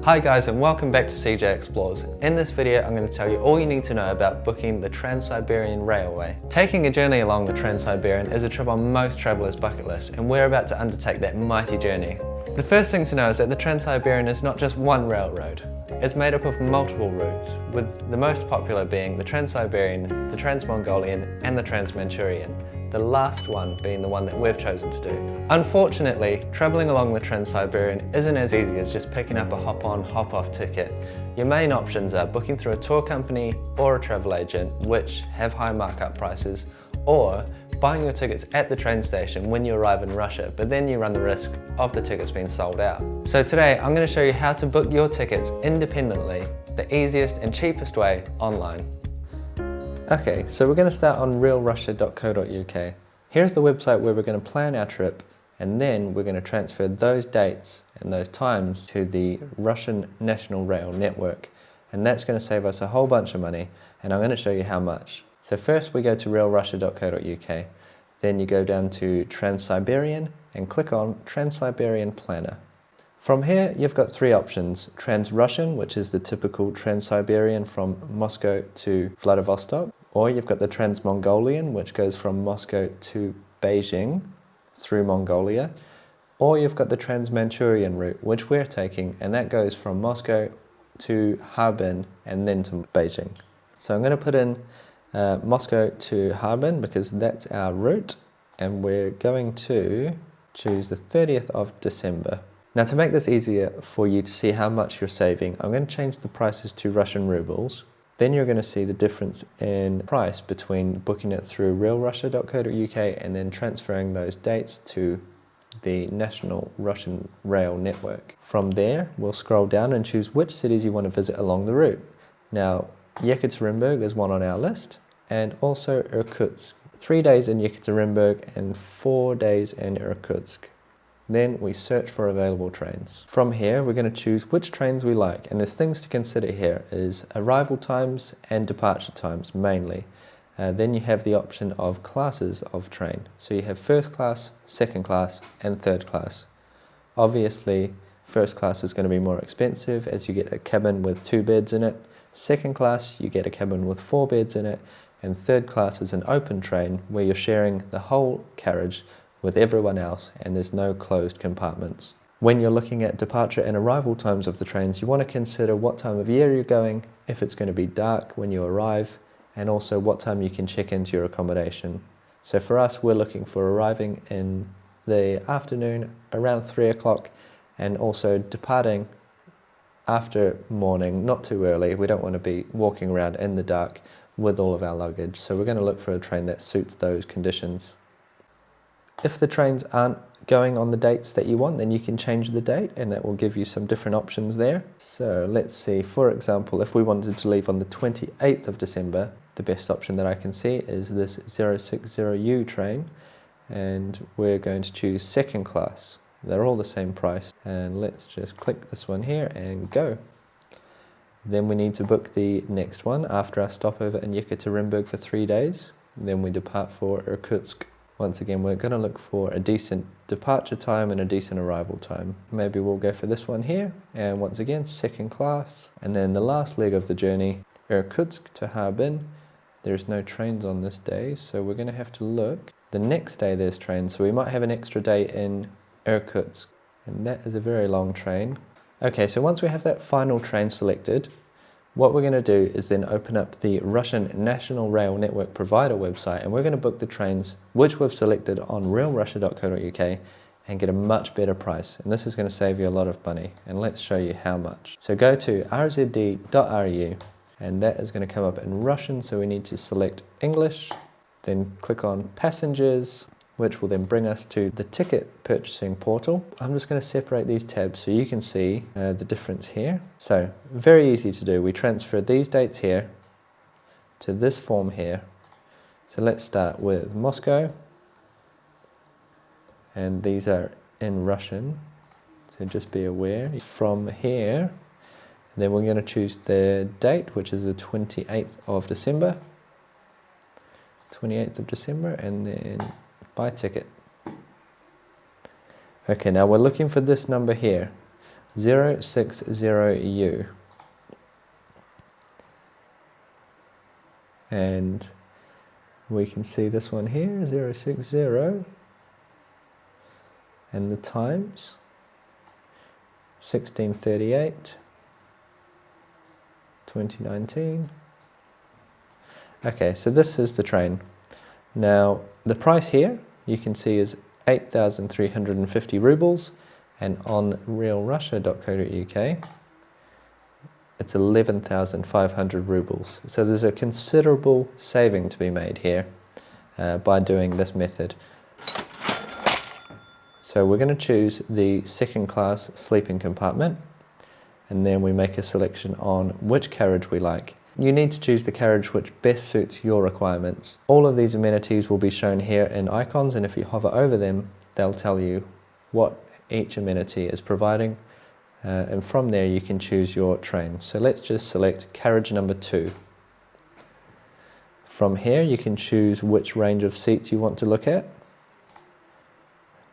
Hi guys, and welcome back to CJ Explores. In this video I'm going to tell you all you need to know about booking the Trans Siberian Railway. Taking a journey along the Trans Siberian is a trip on most travellers' bucket list, and we're about to undertake that mighty journey. The first thing to know is that the Trans Siberian is not just one railroad. It's made up of multiple routes, with the most popular being the Trans Siberian, the Trans Mongolian and the Trans Manchurian, the last one being the one that we've chosen to do. Unfortunately, travelling along the Trans Siberian isn't as easy as just picking up a hop-on, hop-off ticket. Your main options are booking through a tour company or a travel agent, which have high markup prices, or buying your tickets at the train station when you arrive in Russia, but then you run the risk of the tickets being sold out. So today I'm going to show you how to book your tickets independently, the easiest and cheapest way online. Okay, so we're going to start on realrussia.co.uk. Here's the website where we're going to plan our trip, and then we're going to transfer those dates and those times to the Russian National Rail Network. And that's going to save us a whole bunch of money, and I'm going to show you how much. So first we go to realrussia.co.uk, then you go down to Trans Siberian and click on Trans Siberian Planner. From here you've got three options: Trans-Russian, which is the typical Trans-Siberian from Moscow to Vladivostok, or you've got the Trans-Mongolian, which goes from Moscow to Beijing through Mongolia, or you've got the Trans-Manchurian route, which we're taking, and that goes from Moscow to Harbin and then to Beijing. So I'm going to put in Moscow to Harbin because that's our route, and we're going to choose the 30th of December. Now, to make this easier for you to see how much you're saving, I'm going to change the prices to Russian rubles. Then you're going to see the difference in price between booking it through realrussia.co.uk and then transferring those dates to the National Russian Rail Network. From there, we'll scroll down and choose which cities you want to visit along the route. Now, Yekaterinburg is one on our list, and also Irkutsk. 3 days in Yekaterinburg and 4 days in Irkutsk. Then we search for available trains. From here, we're going to choose which trains we like, and there's things to consider here is arrival times and departure times mainly. Then you have the option of classes of train. So you have first class, second class and third class. Obviously, first class is going to be more expensive as you get a cabin with 2 beds in it. Second class, you get a cabin with 4 beds in it. And third class is an open train where you're sharing the whole carriage with everyone else, and there's no closed compartments. When you're looking at departure and arrival times of the trains, you want to consider what time of year you're going, if it's going to be dark when you arrive, and also what time you can check into your accommodation. So for us, we're looking for arriving in the afternoon around 3 o'clock, and also departing after morning, not too early. We don't want to be walking around in the dark with all of our luggage, so we're going to look for a train that suits those conditions. If the trains aren't going on the dates that you want, then you can change the date, and that will give you some different options there. So let's see, for example, if we wanted to leave on the 28th of December, the best option that I can see is this 060U train, and we're going to choose second class. They're all the same price, and let's just click this one here and go. Then we need to book the next one after our stopover in Yekaterinburg for 3 days. Then we depart for Irkutsk. Once again, we're going to look for a decent departure time and a decent arrival time. Maybe we'll go for this one here, and once again, second class. And then the last leg of the journey, Irkutsk to Harbin. There's no trains on this day, so we're going to have to look. The next day there's trains, so we might have an extra day in Irkutsk. And that is a very long train. Okay, so once we have that final train selected, what we're going to do is then open up the Russian National Rail Network provider website, and we're going to book the trains which we've selected on realrussia.co.uk and get a much better price. And this is going to save you a lot of money, and let's show you how much. So go to rzd.ru, and that is going to come up in Russian, so we need to select English, then click on Passengers, which will then bring us to the ticket purchasing portal. I'm just going to separate these tabs so you can see the difference here. So very easy to do. We transfer these dates here to this form here. So let's start with Moscow, and these are in Russian, so just be aware. From here, then we're going to choose the date, which is the 28th of December. 28th of December, and then buy ticket. Okay, now we're looking for this number here. 060U. And we can see this one here, 060, and the times, 1638, 2019. Okay, so this is the train. Now, the price here, you can see, is 8,350 rubles, and on realrussia.co.uk, it's 11,500 rubles. So there's a considerable saving to be made here by doing this method. So we're going to choose the second class sleeping compartment, and then we make a selection on which carriage we like. You need to choose the carriage which best suits your requirements. All of these amenities will be shown here in icons, and if you hover over them, they'll tell you what each amenity is providing. And from there you can choose your train. So let's just select carriage number 2. From here you can choose which range of seats you want to look at.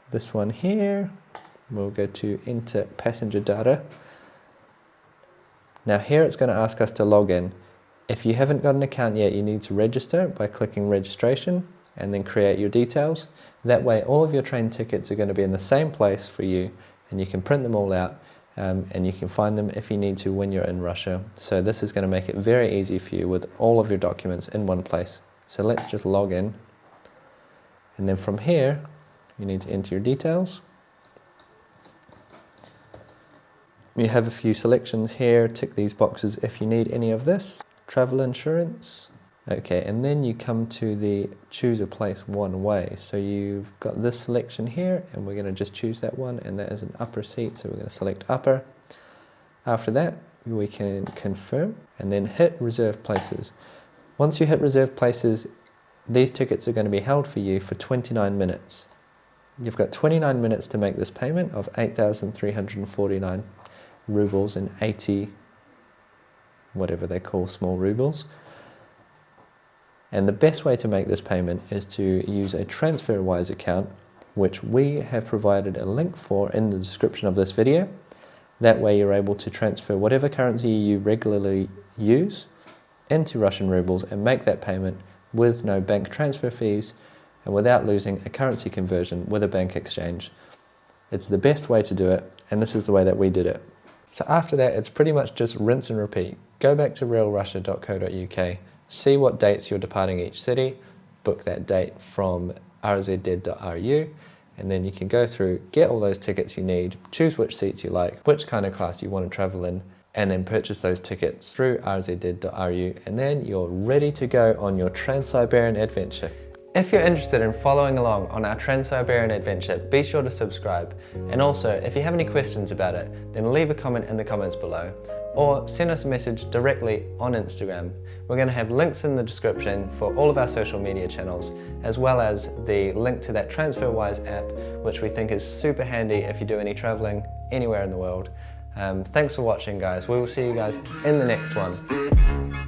This one here, we'll go to enter passenger data. Now here it's going to ask us to log in. If you haven't got an account yet, you need to register by clicking registration and then create your details. That way all of your train tickets are going to be in the same place for you, and you can print them all out. And you can find them if you need to when you're in Russia. So this is going to make it very easy for you with all of your documents in one place. So let's just log in. And then from here, you need to enter your details. You have a few selections here. Tick these boxes if you need any of this. Travel insurance. Okay, and then you come to the choose a place one way. So you've got this selection here, and we're going to just choose that one, and that is an upper seat, so we're going to select upper. After that, we can confirm and then hit reserve places. Once you hit reserve places, these tickets are going to be held for you for 29 minutes. You've got 29 minutes to make this payment of 8,349 rubles and 80, whatever they call small rubles. And the best way to make this payment is to use a Transferwise account, which we have provided a link for in the description of this video. That way you're able to transfer whatever currency you regularly use into Russian rubles and make that payment with no bank transfer fees and without losing a currency conversion with a bank exchange. It's the best way to do it, and this is the way that we did it. So after that, it's pretty much just rinse and repeat. Go back to realrussia.co.uk, see what dates you're departing each city, book that date from rzdead.ru, and then you can go through, get all those tickets you need, choose which seats you like, which kind of class you want to travel in, and then purchase those tickets through rzdead.ru, and then you're ready to go on your Trans Siberian adventure. If you're interested in following along on our Trans Siberian adventure, be sure to subscribe. And also, if you have any questions about it, then leave a comment in the comments below, or send us a message directly on Instagram. We're going to have links in the description for all of our social media channels, as well as the link to that Transferwise app, which we think is super handy if you do any traveling anywhere in the world. Thanks for watching, guys. We will see you guys in the next one.